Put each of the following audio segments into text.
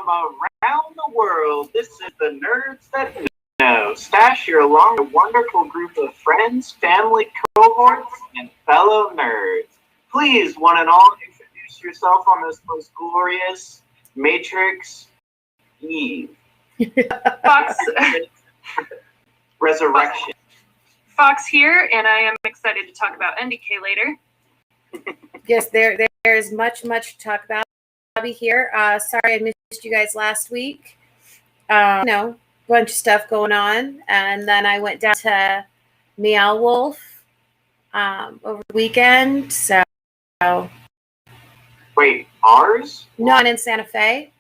around the world. This is the Nerds That Know. Stash, you're along with a wonderful group of friends, family, cohorts, and fellow nerds. Please, one and all, introduce yourself on this most glorious Matrix Eve. Fox, Resurrection. Fox here, and I am excited to talk about NDK later. Yes, there's much to talk about. Bobby here. Sorry I missed you guys last week. Bunch of stuff going on, and then I went down to Meow Wolf over the weekend. So, Wait, ours? not in Santa Fe.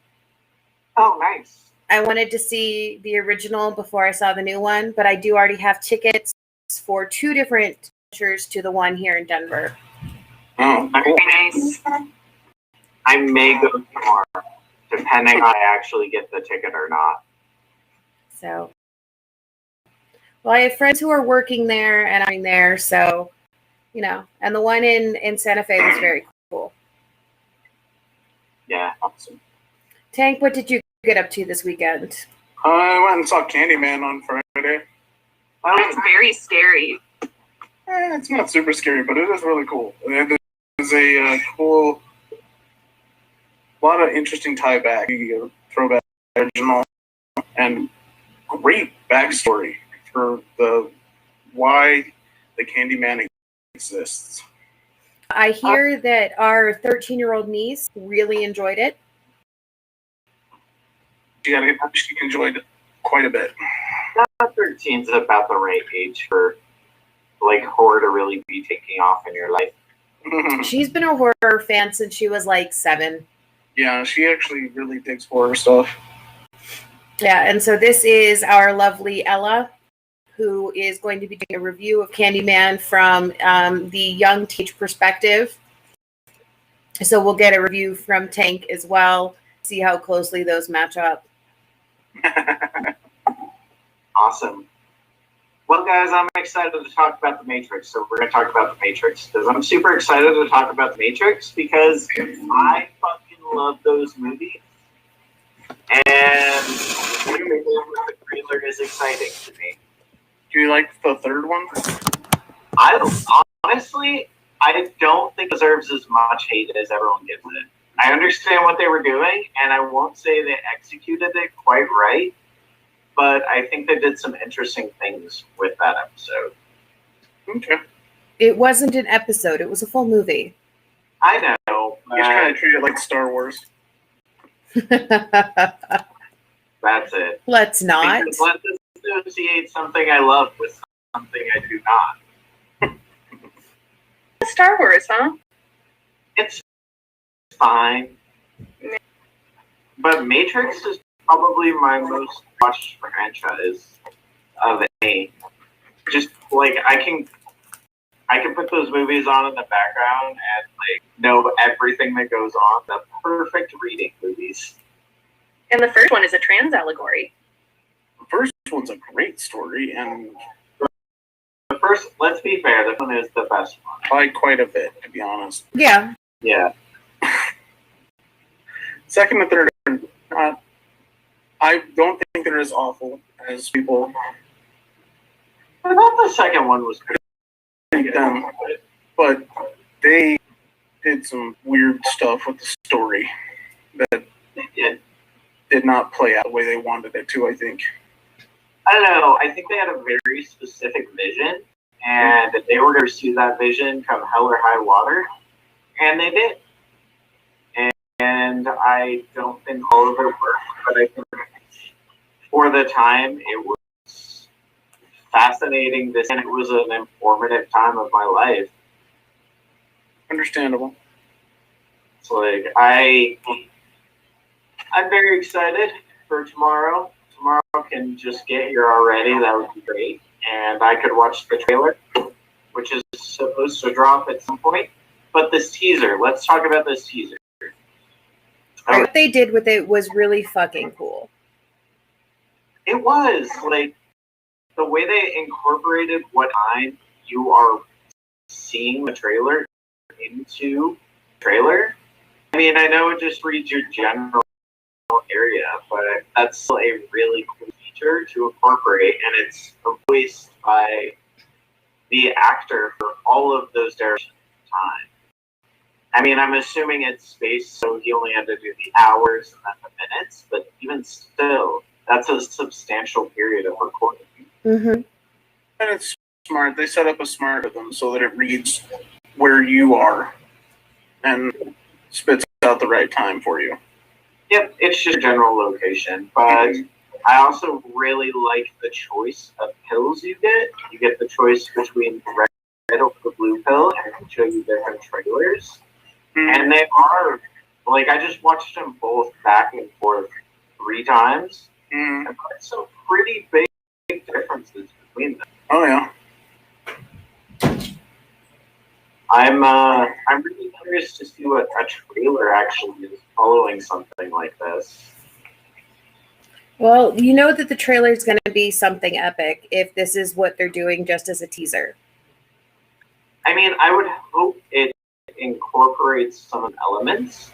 Oh, nice. I wanted to see the original before I saw the new one, but I do already have tickets for 2 different tours to the one here in Denver. Oh, Very nice. I may go tomorrow, depending on I actually get the ticket or not. So, well, I have friends who are working there and I'm there, so, and the one in Santa Fe was very cool. Yeah, awesome. Tank, what did you get up to this weekend? I went and saw Candyman on Friday. That's very scary. It's not super scary, but it is really cool. It is a cool, lot of interesting tie back, throwback original, and great backstory for why the Candyman exists. I hear that our 13-year-old niece really enjoyed it. She enjoyed it quite a bit. 13 is about the right age for horror to really be taking off in your life. She's been a horror fan since she was 7. Yeah, she actually really digs horror stuff. Yeah, and so this is our lovely Ella, who is going to be doing a review of Candyman from the young teenage perspective. So we'll get a review from Tank as well, see how closely those match up. Awesome. Well, guys, I'm excited to talk about The Matrix, so we're going to talk about The Matrix, because I'm super excited to talk about The Matrix, because I fucking love those movies, and the trailer is exciting to me. Do you like the third one? Honestly, I don't think it deserves as much hate as everyone gives it. I understand what they were doing, and I won't say they executed it quite right, but I think they did some interesting things with that episode. Okay. It wasn't an episode, it was a full movie. I know. He's trying to treat it like Star Wars. That's it. Let's not. Because let's associate something I love with something I do not. Star Wars, huh? It's fine. But Matrix is probably my most watched franchise of any. Just I can put those movies on in the background and know everything that goes on. The perfect reading movies. And the first one is a trans allegory. The first one's a great story, and The first, let's be fair, this one is the best one. by quite a bit, to be honest. Yeah. Yeah. Second and third are not. I don't think they're as awful as people I thought the second one was pretty think them, but they did some weird stuff with the story that did not play out the way they wanted it to, I think. I don't know. I think they had a very specific vision, and they were going to pursue that vision come hell or high water, and they did. And I don't think all of it worked, but I think for the time it was fascinating. And it was an informative time of my life. Understandable. It's I'm very excited for tomorrow. Tomorrow can just get here already. That would be great. And I could watch the trailer, which is supposed to drop at some point. But this teaser, let's talk about this teaser. What they did with it was really fucking cool. It was the way they incorporated what time you are seeing the trailer into the trailer. I mean, I know it just reads your general small area, but that's still a really cool feature to incorporate, and it's voiced by the actor for all of those durations of time. I mean, I'm assuming it's spaced, so he only had to do the hours and then the minutes, but even still, that's a substantial period of recording. Mm-hmm. And it's smart. They set up a smart rhythm so that it reads where you are and spits out the right time for you. Yep, it's just a general location, but I also really like the choice of pills you get. You get the choice between the red or the blue pill, and I can show you different trailers. And they are, like, I just watched them both back and forth 3 times, and there's some pretty big differences between them. Oh, yeah. I'm really curious to see what a trailer actually is following something like this. Well, you know that the trailer is going to be something epic if this is what they're doing just as a teaser. I mean, I would hope it incorporates some of the elements,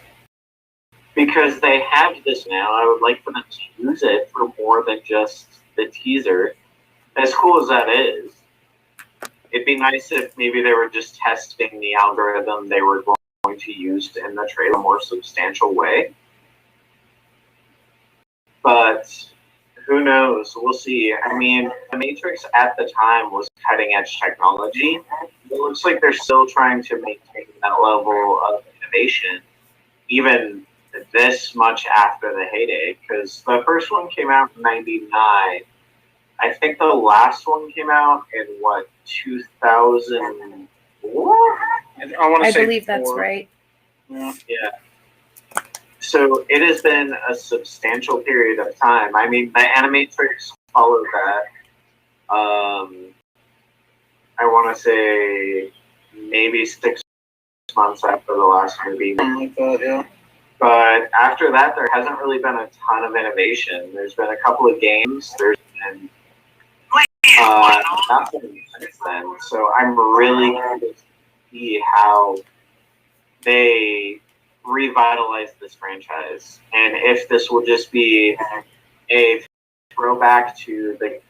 because they have this now. I would like for them to use it for more than just the teaser. As cool as that is, it'd be nice if maybe they were just testing the algorithm they were going to use in the trailer in a more substantial way. But who knows? We'll see. I mean, the Matrix at the time was cutting-edge technology. It looks like they're still trying to maintain that level of innovation, even this much after the heyday, because the first one came out in 99. I think the last one came out in, 2004? I believe that's right. Yeah. So it has been a substantial period of time. I mean, the Animatrix followed that. I want to say maybe 6 months after the last movie. Something like that, yeah. But after that, there hasn't really been a ton of innovation. There's been a couple of games. There's been nothing since then. So I'm really curious to see how they revitalize this franchise, and if this will just be a throwback to the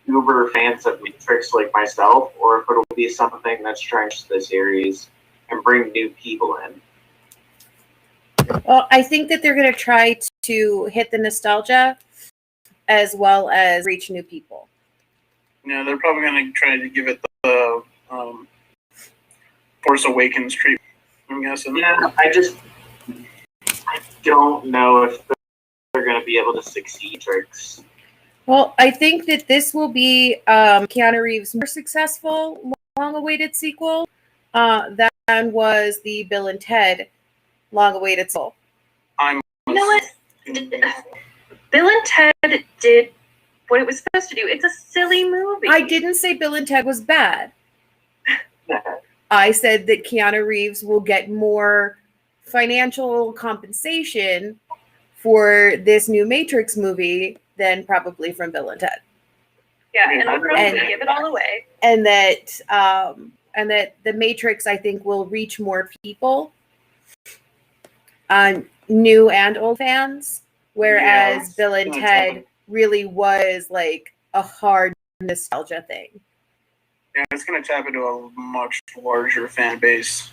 uber fans of Matrix like myself, or if it'll be something that's trying to the series and bring new people in. Well, I think that they're going to try to hit the nostalgia as well as reach new people. Yeah, they're probably going to try to give it the Force Awakens treatment, I'm guessing. Yeah, I don't know if they're going to be able to succeed tricks. Well, I think that this will be Keanu Reeves' more successful, long-awaited sequel than was the Bill and Ted long-awaited sequel. You know what? Bill and Ted did what it was supposed to do. It's a silly movie. I didn't say Bill and Ted was bad. I said that Keanu Reeves will get more financial compensation for this new Matrix movie than probably from Bill and Ted. Yeah, and I'm going to give it all away. And that the Matrix, I think, will reach more people, new and old fans, whereas Bill and Ted really was like a hard nostalgia thing. Yeah, it's going to tap into a much larger fan base.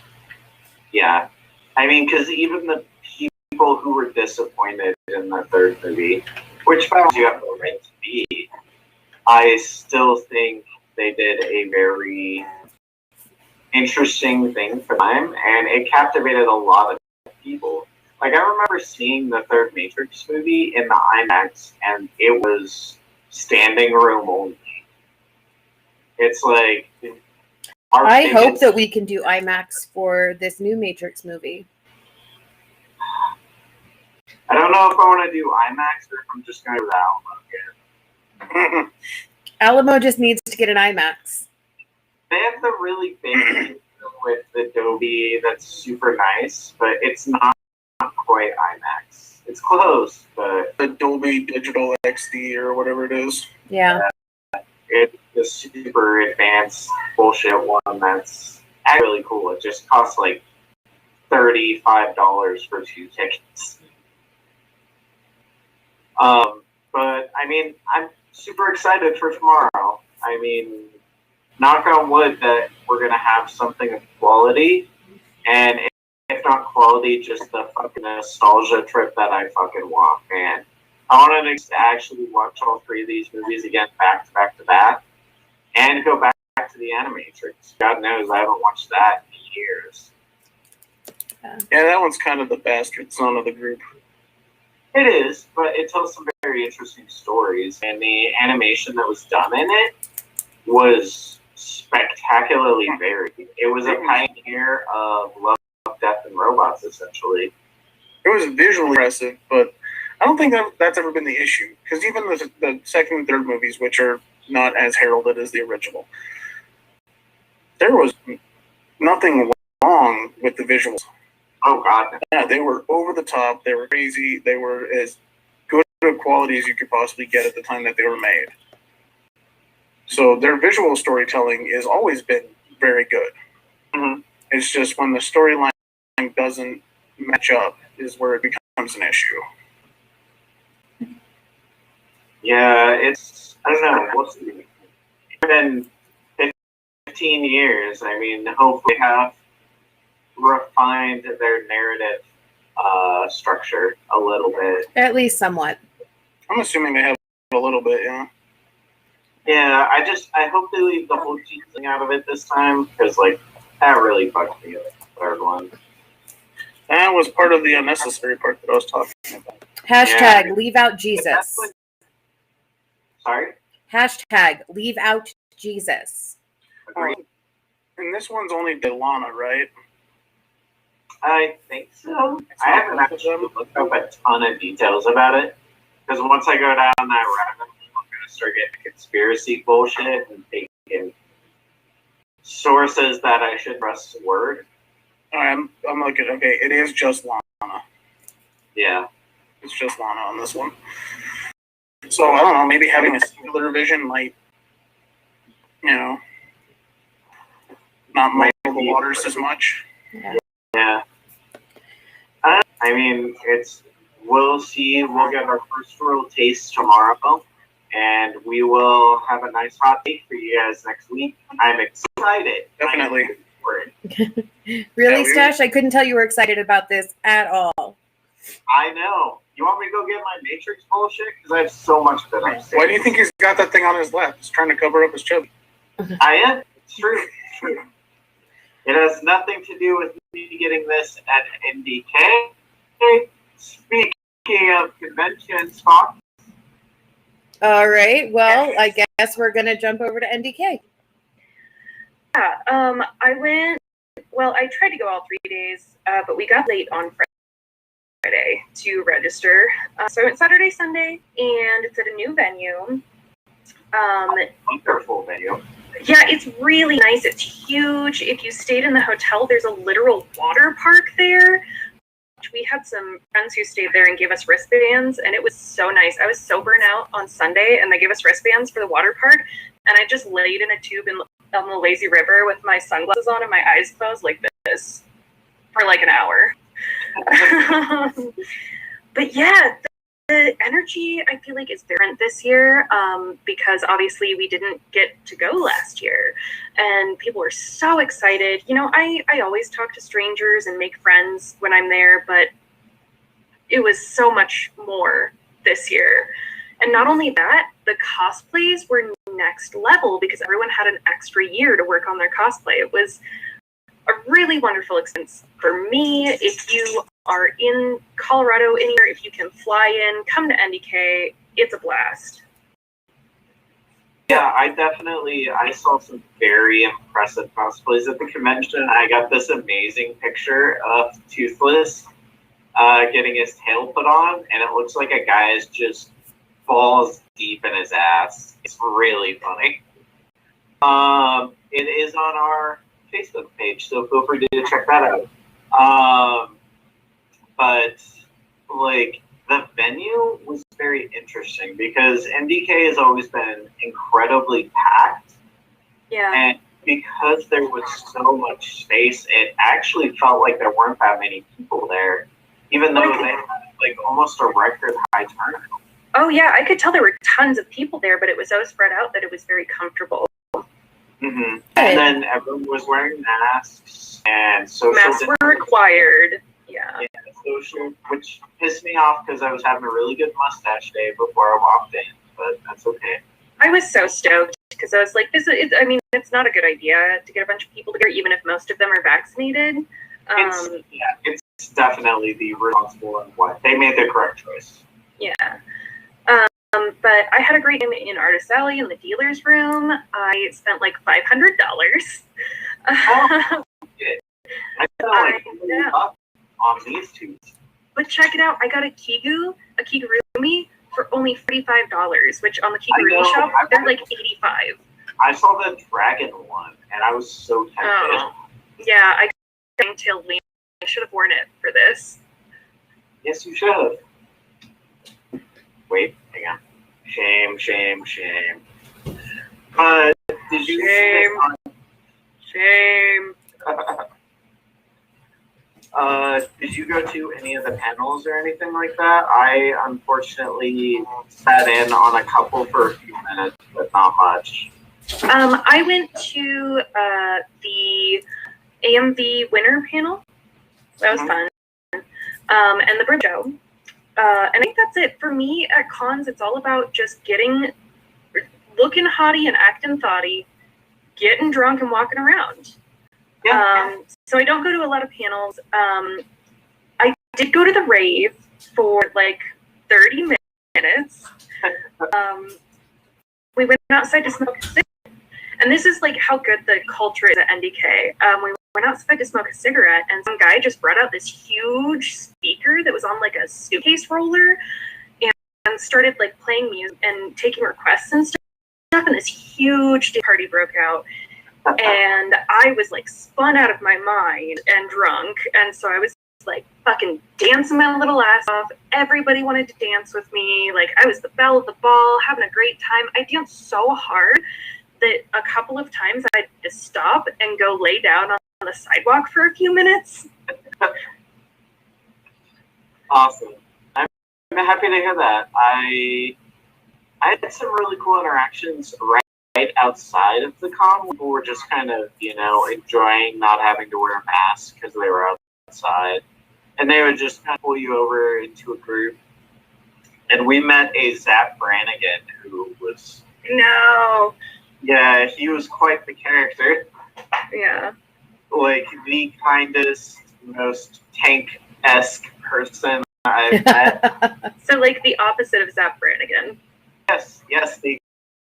Yeah. I mean, because even the people who were disappointed in the third movie, which fans you have the right to be, I still think they did a very interesting thing for them, and it captivated a lot of people. Like, I remember seeing the third Matrix movie in the IMAX, and it was standing room only. It's like... I hope that we can do IMAX for this new Matrix movie. I don't know if I want to do IMAX or if I'm just going to do Alamo again. Alamo just needs to get an IMAX. They have the really big with the Dolby that's super nice, but it's not quite IMAX. It's close, but... The Dolby Digital XD or whatever it is. Yeah. It's the super advanced bullshit one that's actually really cool. It just costs like $35 for 2 tickets. But I mean, I'm super excited for tomorrow. I mean, knock on wood that we're gonna have something of quality, and if not quality, just the fucking nostalgia trip that I fucking want, man. I want to actually watch all three of these movies again, back to back to back, and go back to the Animatrix. God knows I haven't watched that in years. Yeah, that one's kind of the bastard son of the group. It is, but it tells some very interesting stories, and the animation that was done in it was spectacularly varied. It was a pioneer of love, death, and robots, essentially. It was visually impressive, but I don't think that's ever been the issue. Because even the second and third movies, which are not as heralded as the original, there was nothing wrong with the visuals. Oh, God. Yeah, they were over the top. They were crazy. They were as good of quality as you could possibly get at the time that they were made. So their visual storytelling has always been very good. Mm-hmm. It's just when the storyline doesn't match up is where it becomes an issue. Yeah, it's, I don't know, what's it's been 15 years. I mean, hopefully have refined their narrative structure a little bit. At least somewhat. I'm assuming they have a little bit, yeah. Yeah, I hope they leave the whole cheat thing out of it this time, because, like, that really fucked me up, the third one. That was part of the unnecessary part that I was talking about. Hashtag leave out Jesus. Sorry? Hashtag leave out Jesus. Agreed. And this one's only Delana, right? I think so. I haven't actually looked up a ton of details about it, because once I go down that rabbit hole, I'm going to start getting conspiracy bullshit and taking sources that I should trust word. I'm looking. Okay, it is just Lana. Yeah. It's just Lana on this one. So I don't know. Maybe having a singular vision might, not muddle the waters as much. Yeah. I mean, we'll see. We'll get our first real taste tomorrow, and we will have a nice hot take for you guys next week. I'm excited. Definitely. Really, Stash? I couldn't tell you were excited about this at all. I know. You want me to go get my Matrix bullshit? Because I have so much that I'm saying. Why do you think he's got that thing on his lap? He's trying to cover up his chubby. I am. It's true. It's true. It has nothing to do with me getting this at NDK. Speaking of conventions, Fox. All right. Well, I guess we're going to jump over to NDK. Yeah, I tried to go all 3 days, but we got late on Friday to register. So I went Saturday, Sunday, and it's at a new venue. Wonderful venue. Yeah, it's really nice. It's huge. If you stayed in the hotel, there's a literal water park there. We had some friends who stayed there and gave us wristbands, and it was so nice. I was so burnt out on Sunday, and they gave us wristbands for the water park, and I just laid in a tube on the lazy river with my sunglasses on and my eyes closed like this for like an hour. But yeah, the energy I feel like is different this year because obviously we didn't get to go last year, and people were so excited. I always talk to strangers and make friends when I'm there, but it was so much more this year. And not only that, the cosplays were next level because everyone had an extra year to work on their cosplay. It was a really wonderful experience for me. If you are in Colorado anywhere, if you can fly in, come to NDK. It's a blast. Yeah, I saw some very impressive cosplays at the convention. I got this amazing picture of Toothless getting his tail put on, and it looks like a guy is just balls deep in his ass. It's really funny. It is on our Facebook page, so feel free to check that out. But like the venue was very interesting because NDK has always been incredibly packed. Yeah. And because there was so much space, it actually felt like there weren't that many people there, even though they had like almost a record high turnout. Oh yeah, I could tell there were tons of people there, but it was so spread out that it was very comfortable. Mm-hmm. And then everyone was wearing masks, and social Masks were required. Yeah. Social, which pissed me off because I was having a really good mustache day before I walked in, but that's okay. I was so stoked because I was like, it's not a good idea to get a bunch of people together, even if most of them are vaccinated. It's definitely the responsible and what they made the correct choice. Yeah. But I had a great time in Artist Alley in the dealer's room. I spent like $500. I spent like $40 on these two. But check it out, I got a kigurumi for only $45, which on the kigurumi shop they're like $85. I saw the dragon one, and I was so tempted. Oh, yeah, I should have worn it for this. Yes, you should have. Wait, hang on. Shame. Did you Shame. Did you go to any of the panels or anything like that? I unfortunately sat in on a couple for a few minutes, but not much. I went to the AMV winner panel. That was fun. And the bridge show. And I think that's it. For me, at cons, it's all about just looking haughty and acting thoughty, getting drunk and walking around. Yeah. So I don't go to a lot of panels. I did go to the rave for like 30 minutes. We went outside to smoke a cigarette. And this is like how good the culture is at NDK. We went outside to smoke a cigarette, and some guy just brought out this huge speaker that was on like a suitcase roller and started like playing music and taking requests and stuff. And this huge party broke out. And I was like spun out of my mind and drunk. And so I was like fucking dancing my little ass off. Everybody wanted to dance with me. Like I was the belle of the ball, having a great time. I danced so hard that a couple of times I had to stop and go lay down on the sidewalk for a few minutes. Awesome. I'm happy to hear that. I had some really cool interactions right outside of the con. People were just kind of, enjoying not having to wear a mask because they were outside. And they would just kind of pull you over into a group. And we met a Zap Brannigan who was... No. Yeah, he was quite the character. Yeah. Like the kindest, most tank-esque person I've met. So like the opposite of Zap Brannigan. Yes, the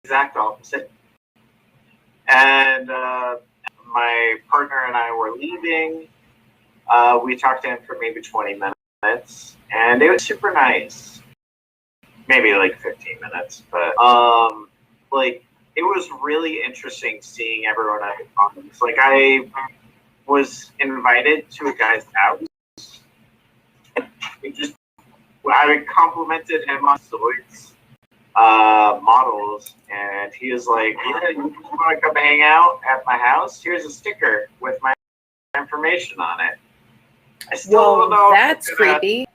exact opposite. And my partner and I were leaving. We talked to him for maybe 20 minutes, and it was super nice. Maybe like 15 minutes, but it was really interesting seeing everyone at the conference. Like I was invited to a guy's house. I complimented him on Zoid's models, and he was like, "Yeah, you want to come hang out at my house? Here's a sticker with my information on it." I still don't know. That's creepy.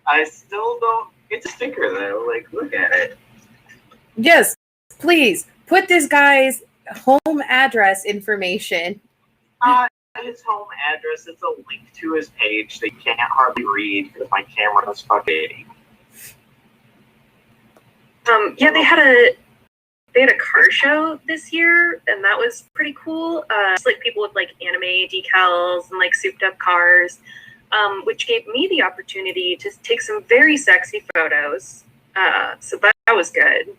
I still don't. It's a sticker though. Like, look at it. Yes, please put this guy's home address information. His home address. It's a link to his page. They can't hardly read because my camera is fucking. Yeah, they had a car show this year, and that was pretty cool. Just like people with like anime decals and like souped up cars, which gave me the opportunity to take some very sexy photos. So that was good.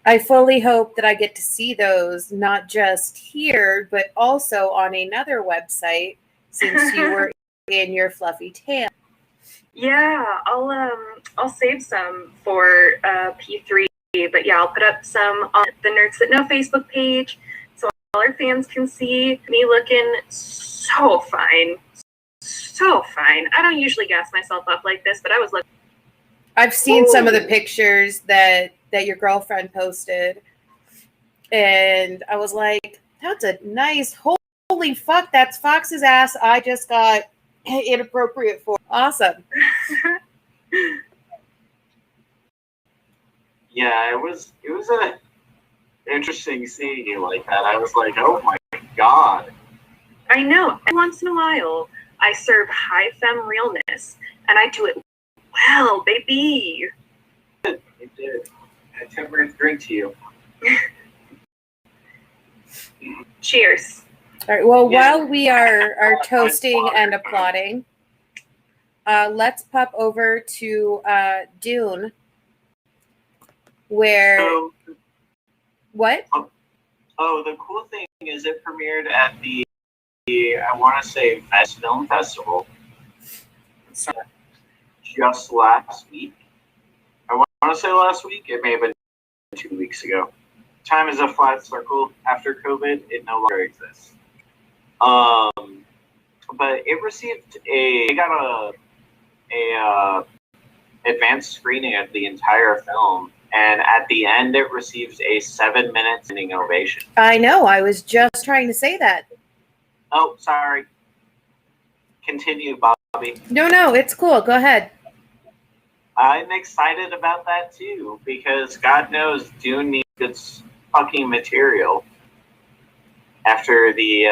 I fully hope that I get to see those, not just here, but also on another website, since you were in your fluffy tail. Yeah, I'll save some for P3, but yeah, I'll put up some on the Nerds That Know Facebook page, so all our fans can see me looking so fine. So fine. I don't usually gas myself up like this, but I was looking. I've seen some of the pictures that your girlfriend posted, and I was like, that's a nice, holy fuck, that's Fox's ass I just got inappropriate for. Awesome. Yeah, it was a interesting seeing you like that. I was like, oh my god. I know. And once in a while, I serve high femme realness, and I do it well, baby. You did. I tempered drink to you. Cheers. All right. Well, Yeah. while we are toasting and applauding, let's pop over to Dune, where So, what? oh, the cool thing is it premiered at the I want to say Film Festival just last week. I want to say last week. It may have been 2 weeks ago. Time is a flat circle. After COVID, it no longer exists. But it received it got a advanced screening of the entire film, and at the end, it receives a 7-minute standing ovation. I know. I was just trying to say that. Oh, sorry. Continue, Bobby. No, it's cool. Go ahead. I'm excited about that too, because God knows Dune needs its fucking material after the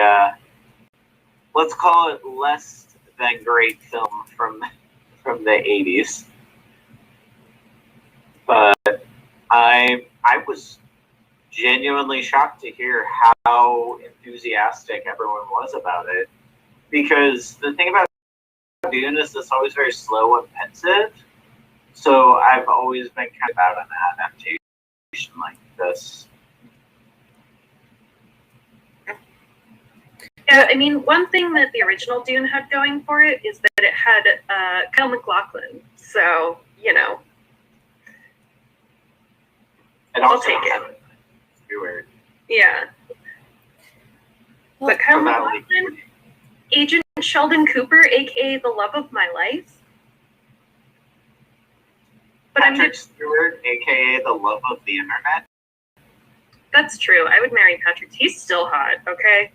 let's call it less than great film from the 80s. But I was genuinely shocked to hear how enthusiastic everyone was about it, because the thing about Dune is it's always very slow and pensive. So I've always been kind of out on an adaptation like this. Yeah, I mean, one thing that the original Dune had going for it is that it had Kyle MacLachlan. So, you know. And I'll also take it. Stewart. Yeah. But Kyle About MacLachlan, Agent Sheldon Cooper, aka the love of my life. But Patrick Stewart, aka the love of the internet. that's true. I would marry Patrick. He's still hot, okay?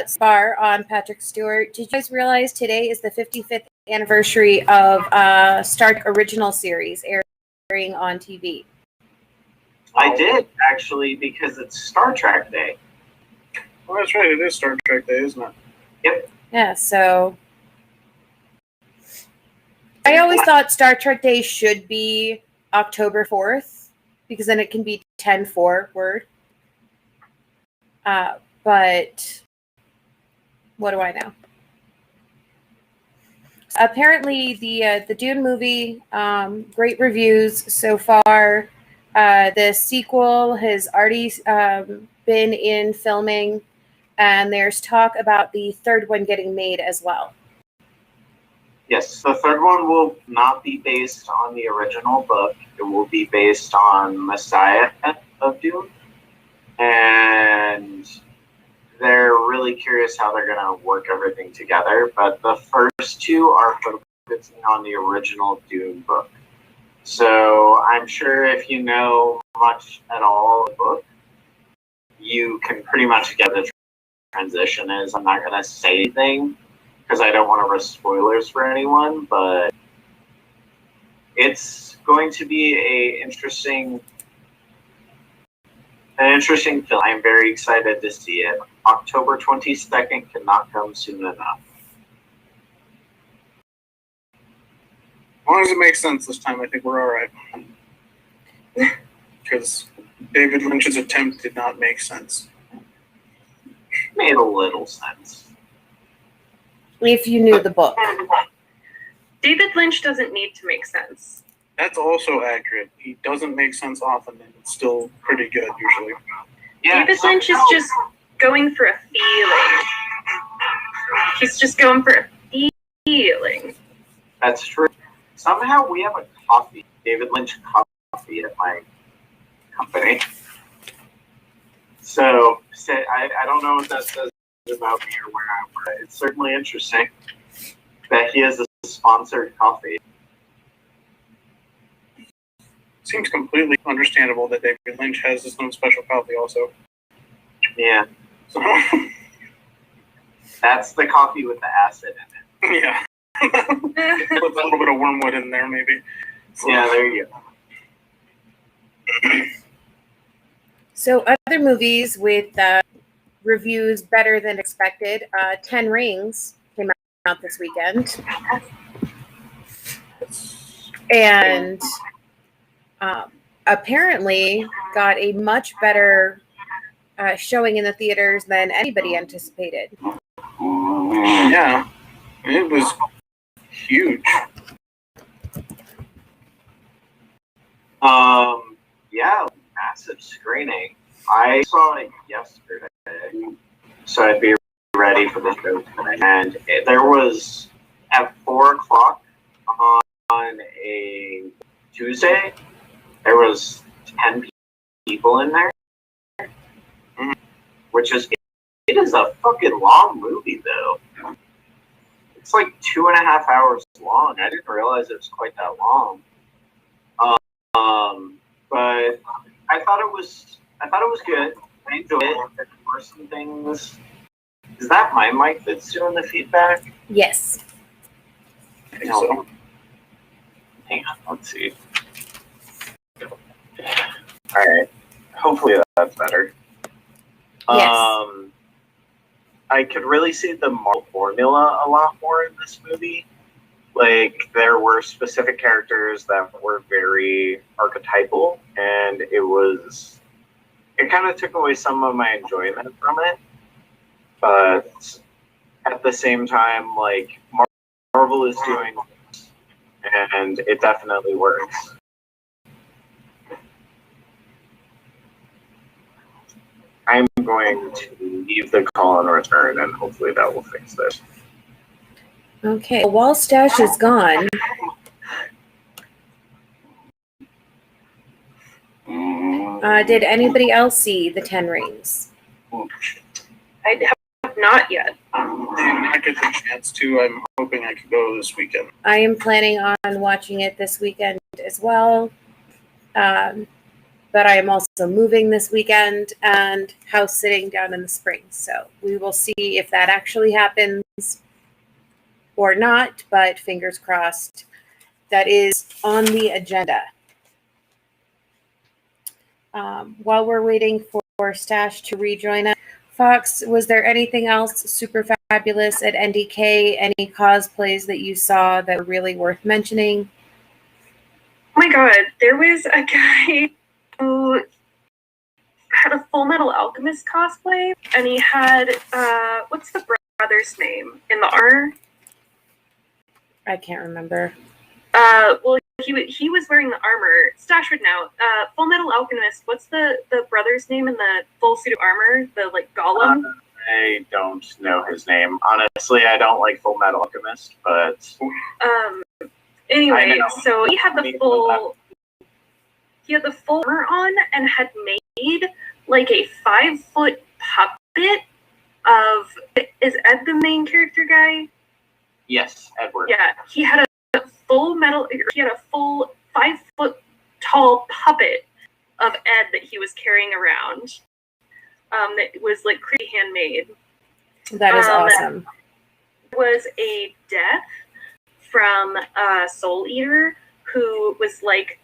Spar on Patrick Stewart. Did you guys realize today is the 55th anniversary of Star Trek original series airing on TV? I did, actually, because it's Star Trek Day. Well, that's right. It is Star Trek Day, isn't it? Yep. Yeah, so I always thought Star Trek Day should be October 4th, because then it can be 10-4 word. But what do I know? Apparently, the Dune movie, great reviews so far. The sequel has already been in filming, and there's talk about the third one getting made as well. Yes, the third one will not be based on the original book. It will be based on Messiah of Dune. And they're really curious how they're going to work everything together. But the first two are focusing on the original Dune book. So I'm sure if you know much at all of the book, you can pretty much get the transition is. I'm not going to say anything because I don't want to risk spoilers for anyone, but it's going to be an interesting film. I'm very excited to see it. October 22nd cannot come soon enough. As long as it makes sense this time, I think we're all right. Because David Lynch's attempt did not make sense. Made a little sense. If you knew the book. David Lynch doesn't need to make sense. That's also accurate. He doesn't make sense often, and it's still pretty good usually. Yeah, David Lynch is just going for a feeling. He's just going for a feeling. That's true. Somehow we have a coffee, David Lynch coffee at my company. So I don't know what that says about me or where I work. It's certainly interesting that he has a sponsored coffee. Seems completely understandable that David Lynch has his own special coffee also. Yeah. So, That's the coffee with the acid in it. yeah. Put a little bit of wormwood in there, maybe. So, Yeah, there you go. So other movies with reviews better than expected. 10 Rings came out this weekend. And apparently got a much better showing in the theaters than anybody anticipated. Yeah, it was huge. Yeah, massive screening. I saw it yesterday, so I'd be ready for the show tonight. And there was at 4:00 on a Tuesday. There was 10 people in there, which is it is a fucking long movie though. It's like 2.5 hours long. I didn't realize it was quite that long. But I thought it was good. I enjoyed it. There were some things. Is that my mic that's doing the feedback? Yes. I think so. Hang on, let's see. Alright. Hopefully that's better. Yes. I could really see the Marvel formula a lot more in this movie. Like, there were specific characters that were very archetypal, and it kind of took away some of my enjoyment from it. But at the same time, like, Marvel is doing this, and it definitely works. I'm going to leave the call and return, and hopefully that will fix this. Okay. While Stash is gone, did anybody else see the 10 Rings? I have not yet. I get the chance to. I'm hoping I could go this weekend. I am planning on watching it this weekend as well. But I am also moving this weekend and house sitting down in the spring. So we will see if that actually happens or not, but fingers crossed. That is on the agenda. While we're waiting for Stash to rejoin us, Fox, was there anything else super fabulous at NDK? Any cosplays that you saw that were really worth mentioning? Oh my god, there was a guy who had a Full Metal Alchemist cosplay, and he had, what's the brother's name in the armor? I can't remember. Well, he was wearing the armor. Stash would know. Full Metal Alchemist, what's the brother's name in the full suit of armor? The, like, golem? I don't know his name. Honestly, I don't like Full Metal Alchemist, but... Anyway, so he had the full armor on and had made like a 5-foot puppet of, is Ed the main character guy? Yes, Edward. Yeah, he had a full 5-foot tall puppet of Ed that he was carrying around. That was like creepy handmade. That is awesome. There was a death from Soul Eater who was like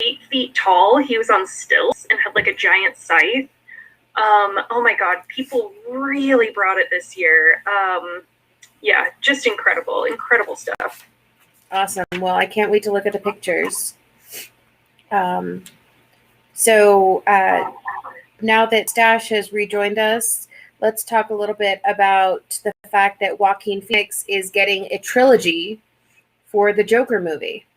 8 feet tall. He was on stilts and had like a giant scythe. Oh my god, people really brought it this year. Yeah, just incredible stuff. Awesome. Well, I can't wait to look at the pictures. So now that Stash has rejoined us, let's talk a little bit about the fact that Joaquin Phoenix is getting a trilogy for the Joker movie.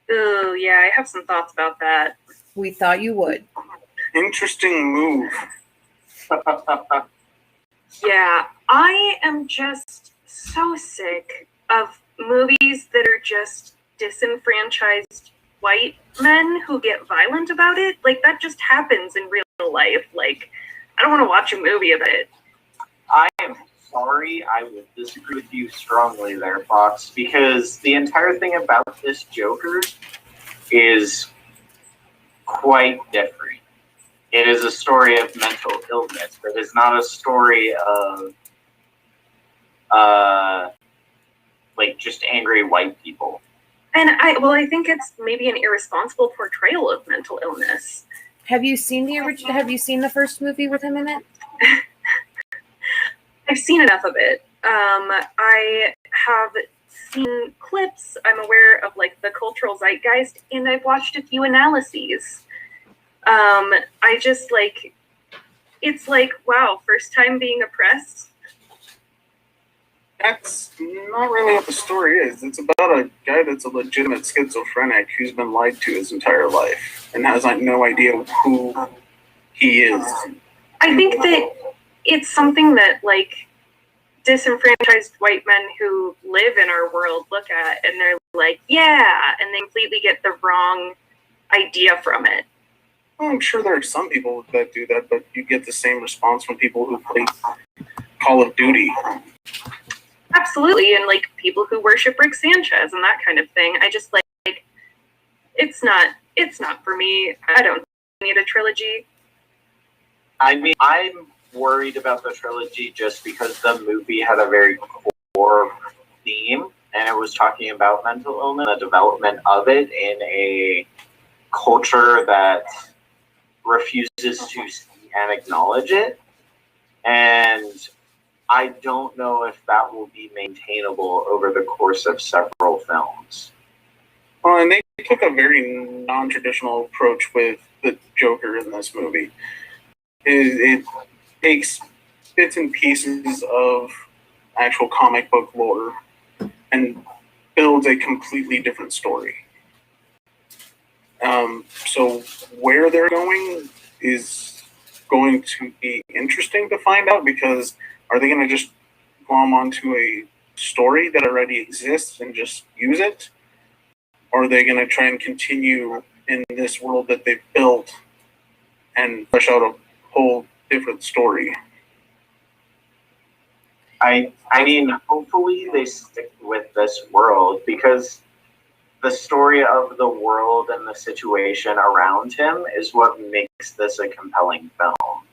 Oh, yeah, I have some thoughts about that. We thought you would. Interesting move. Yeah, I am just so sick of movies that are just disenfranchised white men who get violent about it. Like, that just happens in real life. Like, I don't want to watch a movie of it. I am sorry, I would disagree with you strongly there, Fox, because the entire thing about this Joker is quite different. It is a story of mental illness, but it's not a story of like just angry white people. And I think it's maybe an irresponsible portrayal of mental illness. Have you seen the original? Have you seen the first movie with him in it? I've seen enough of it. I have seen clips. I'm aware of like the cultural zeitgeist, and I've watched a few analyses. I just like, it's like, wow, first time being oppressed. That's not really what the story is. It's about a guy that's a legitimate schizophrenic who's been lied to his entire life and has like no idea who he is. I think that it's something that like disenfranchised white men who live in our world look at and they're like, yeah, and they completely get the wrong idea from it. Well, I'm sure there are some people that do that, but you get the same response from people who play Call of Duty. Absolutely, and like people who worship Rick Sanchez and that kind of thing. I just like it's not for me. I don't need a trilogy. I mean, I'm worried about the trilogy just because the movie had a very core theme, and it was talking about mental illness, the development of it in a culture that refuses to see and acknowledge it. And I don't know if that will be maintainable over the course of several films. Well, and they took a very non-traditional approach with the Joker in this movie. It takes bits and pieces of actual comic book lore and builds a completely different story. So where they're going is going to be interesting to find out, because are they going to just glom onto a story that already exists and just use it? Or are they going to try and continue in this world that they've built and flesh out a whole different story? I mean, hopefully they stick with this world, because the story of the world and the situation around him is what makes this a compelling film.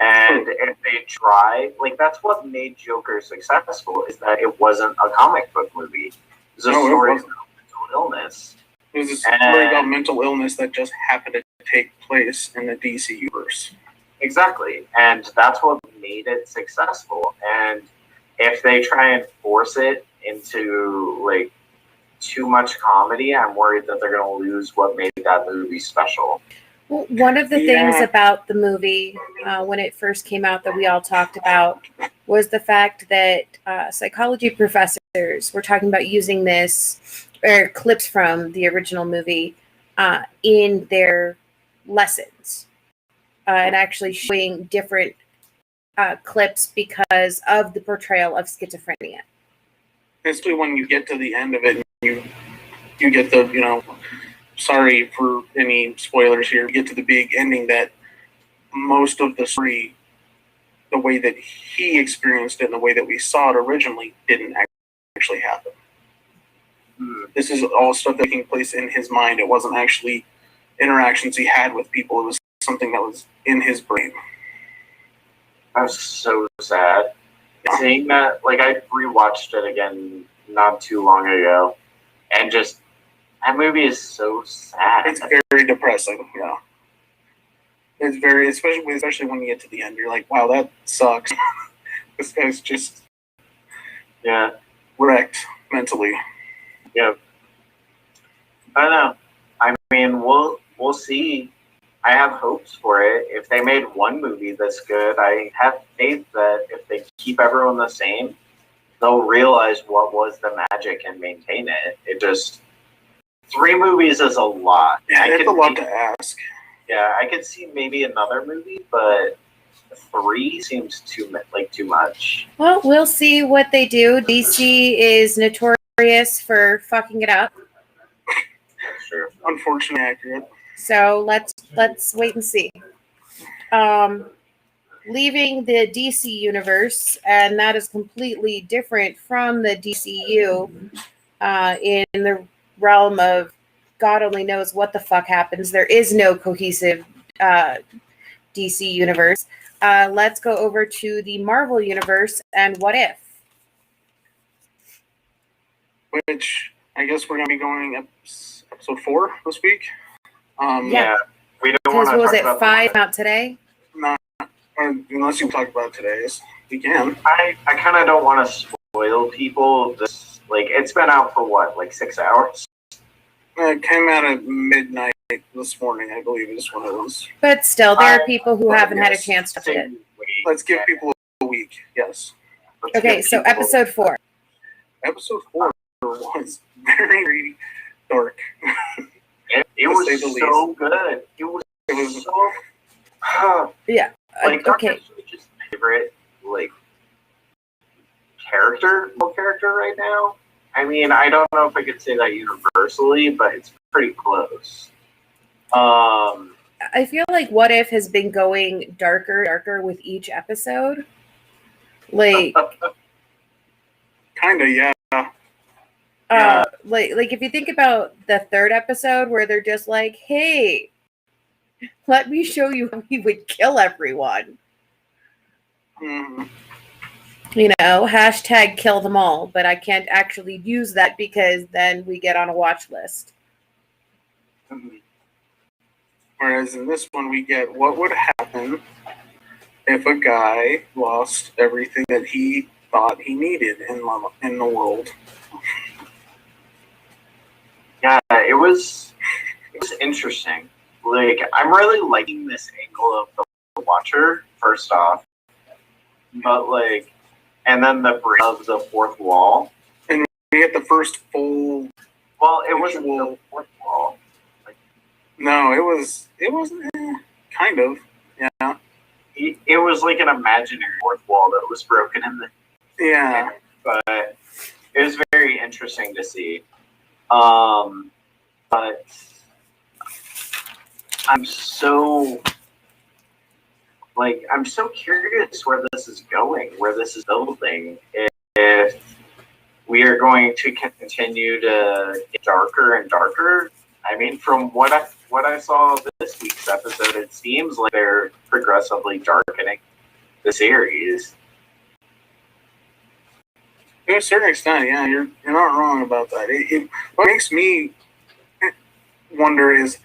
And if they try, like, that's what made Joker successful, is that it wasn't a comic book movie. It was a story about mental illness. It was a story about mental illness that just happened to take place in the DC universe. Exactly. And that's what made it successful. And if they try and force it into, like, too much comedy, I'm worried that they're going to lose what made that movie special. Well, one of the things about the movie when it first came out that we all talked about was the fact that psychology professors were talking about using this, or clips from the original movie, in their lessons, and actually showing different clips because of the portrayal of schizophrenia. Especially when you get to the end of it, and you get the, sorry for any spoilers here, you get to the big ending that most of the story, the way that he experienced it and the way that we saw it originally, didn't actually happen. This is all stuff taking place in his mind. It wasn't actually interactions he had with people. It was something that was in his brain. That's so sad. Seeing that, like, I rewatched it again not too long ago, and just, that movie is so sad. It's very depressing, yeah. It's very, especially when you get to the end, you're like, wow, that sucks. This guy's just wrecked mentally. Yeah. I don't know. I mean, we'll see. I have hopes for it. If they made one movie that's good, I have faith that if they keep everyone the same, they'll realize what was the magic and maintain it. It just, 3 movies is a lot. Yeah, it's a lot to ask. Yeah, I could see maybe another movie, but 3 seems too much. Well, we'll see what they do. DC is notorious for fucking it up. Sure. Unfortunately accurate. So let's wait and see. Leaving the DC universe, and that is completely different from the DCU in the realm of God only knows what the fuck happens. There is no cohesive DC universe. Let's go over to the Marvel universe and What If? Which I guess we're going to be going episode 4 this week. Yeah. We don't Because want what to was talk it, about 5 out today? Not, or unless you talk about today's. We can. I kind of don't want to spoil people. This, like, it's been out for what, like 6 hours? It came out at midnight this morning, I believe is when it was. But still, there are people who haven't had a yes. chance to watch it. Let's give people a week. Yes. Let's Okay, give so people- episode 4. Episode 4 was very, very dark. It to was say the so good. It was so. Yeah. Like, Dr. Okay. Strange's favorite, like, character right now. I mean, I don't know if I could say that universally, but it's pretty close. I feel like What If has been going darker with each episode. Like, Kind of, yeah. like if you think about the 3rd episode where they're just like, hey, let me show you how he would kill everyone. Mhm. You know, hashtag kill them all, but I can't actually use that because then we get on a watch list. Whereas in this one, we get what would happen if a guy lost everything that he thought he needed in the world. Yeah, it was interesting. Like, I'm really liking this angle of the Watcher, first off. But, like, and then the break of the fourth wall. We get the first full. Well, it wasn't the fourth wall. No, it wasn't. Kind of. Yeah. It was like an imaginary fourth wall that was broken in the. Yeah. But it was very interesting to see. But I'm so curious where this is going, where this is building. If we are going to continue to get darker and darker. I mean, from what I saw this week's episode, it seems like they're progressively darkening the series. To a certain extent, yeah, you're not wrong about that. What makes me wonder is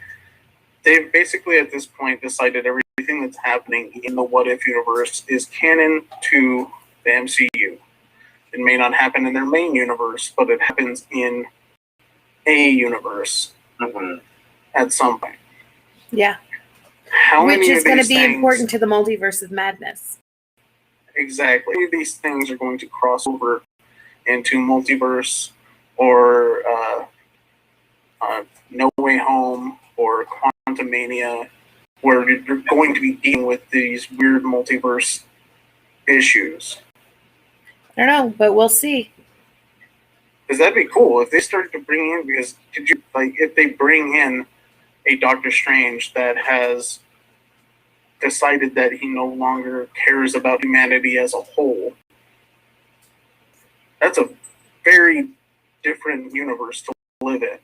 they've basically at this point decided everything that's happening in the What If universe is canon to the MCU. It may not happen in their main universe, but it happens in a universe at some point. Yeah. How Which many is of going to these be things- important to the multiverse of madness. Exactly. How many of these things are going to cross over into multiverse or No Way Home or Quantumania, where you're going to be dealing with these weird multiverse issues. I don't know, but we'll see. Because that'd be cool if they started to bring in. Because if they bring in a Doctor Strange that has decided that he no longer cares about humanity as a whole, that's a very different universe to live in.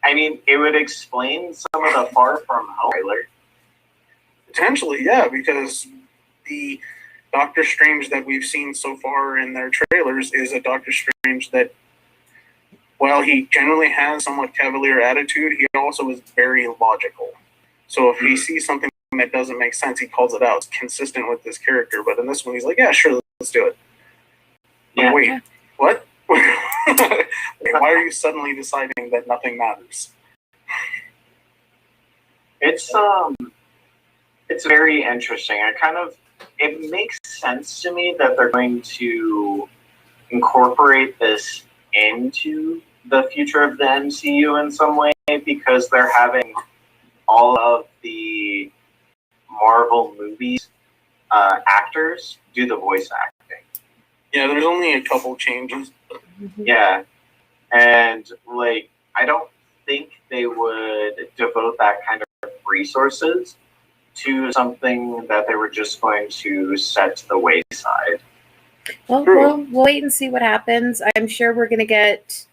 I mean, it would explain some of the Far From Home trailer. Potentially, yeah, because the Doctor Strange that we've seen so far in their trailers is a Doctor Strange that, while he generally has somewhat cavalier attitude, he also is very logical. So if he sees something that doesn't make sense, he calls it out. It's consistent with this character. But in this one, he's like, yeah, sure, let's do it. Yeah. Wait, what? Why are you suddenly deciding that nothing matters? It's very interesting. It makes sense to me that they're going to incorporate this into the future of the MCU in some way, because they're having all of the Marvel movies actors do the voice acting. Yeah, there's only a couple changes. Yeah. And, like, I don't think they would devote that kind of resources to something that they were just going to set to the wayside. Well, we'll wait and see what happens. I'm sure we're going to get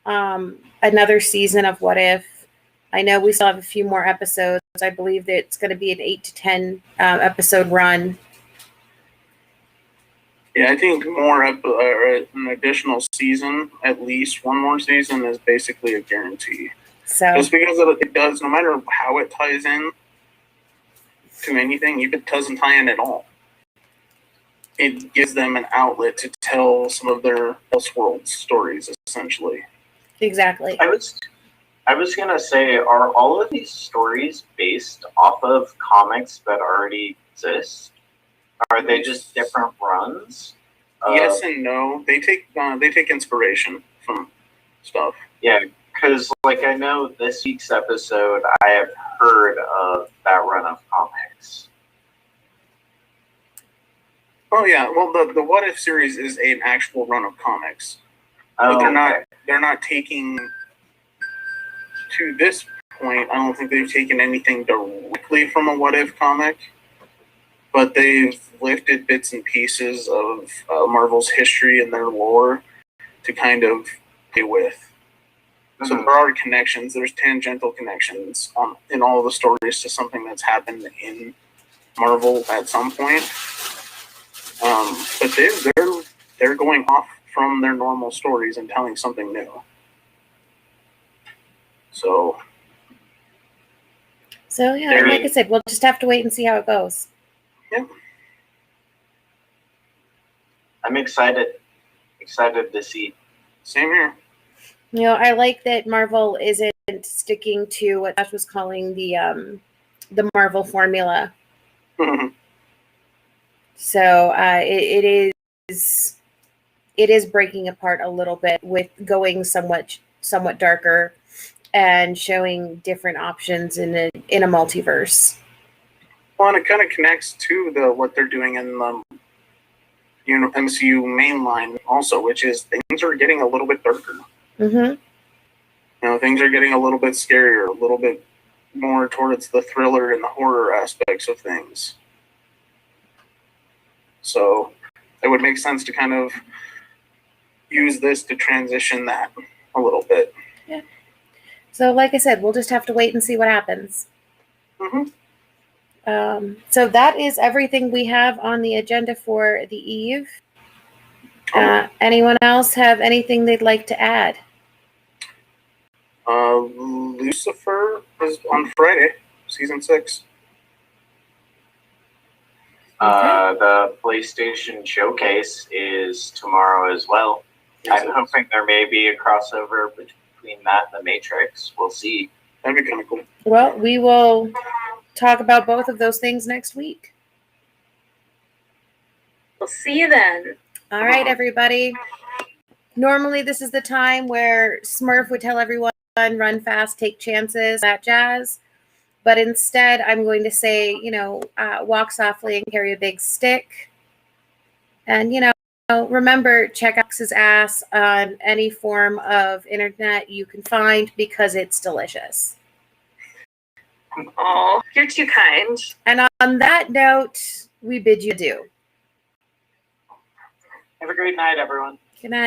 another season of What If. I know we still have a few more episodes. I believe that it's going to be an 8 to 10 episode run. Yeah, I think an additional season, at least one more season, is basically a guarantee. So Just because it does, no matter how it ties in to anything, if it doesn't tie in at all, it gives them an outlet to tell some of their Elseworlds stories, essentially. exactly. I was gonna say, are all of these stories based off of comics that already exist? Are they just different runs? Yes and no. They take inspiration from stuff. Yeah, because like I know this week's episode, I have heard of that run of comics. Oh yeah, well the What If series is an actual run of comics. Oh, But okay. they're not taking, to this point, I don't think they've taken anything directly from a What If comic, but they've lifted bits and pieces of Marvel's history and their lore to kind of play with. So there are connections, there's tangential connections in all the stories to something that's happened in Marvel at some point. But they're going off from their normal stories and telling something new. So yeah, like I said, we'll just have to wait and see how it goes. yeah. I'm excited to see. Same here. You know, I like that Marvel isn't sticking to what Josh was calling the Marvel formula. So it is breaking apart a little bit with going somewhat darker and showing different options in a multiverse. Well, and it kind of connects to what they're doing in the MCU mainline also, which is things are getting a little bit darker. Mm-hmm. Things are getting a little bit scarier, a little bit more towards the thriller and the horror aspects of things. So it would make sense to kind of use this to transition that a little bit. Yeah. So like I said, we'll just have to wait and see what happens. Mm-hmm. So that is everything we have on the agenda for the eve. Anyone else have anything they'd like to add? Lucifer is on Friday, season 6. The PlayStation Showcase is tomorrow as well. I'm hoping there may be a crossover between that and The Matrix. We'll see. That'd be kind of cool. Well, we will talk about both of those things next week. We'll see you then. All right, everybody. Normally, this is the time where Smurf would tell everyone, run fast, take chances, that jazz. But instead, I'm going to say, walk softly and carry a big stick. And, remember, check X's ass on any form of internet you can find because it's delicious. Oh, you're too kind. And on that note, we bid you adieu. Have a great night, everyone. Good night.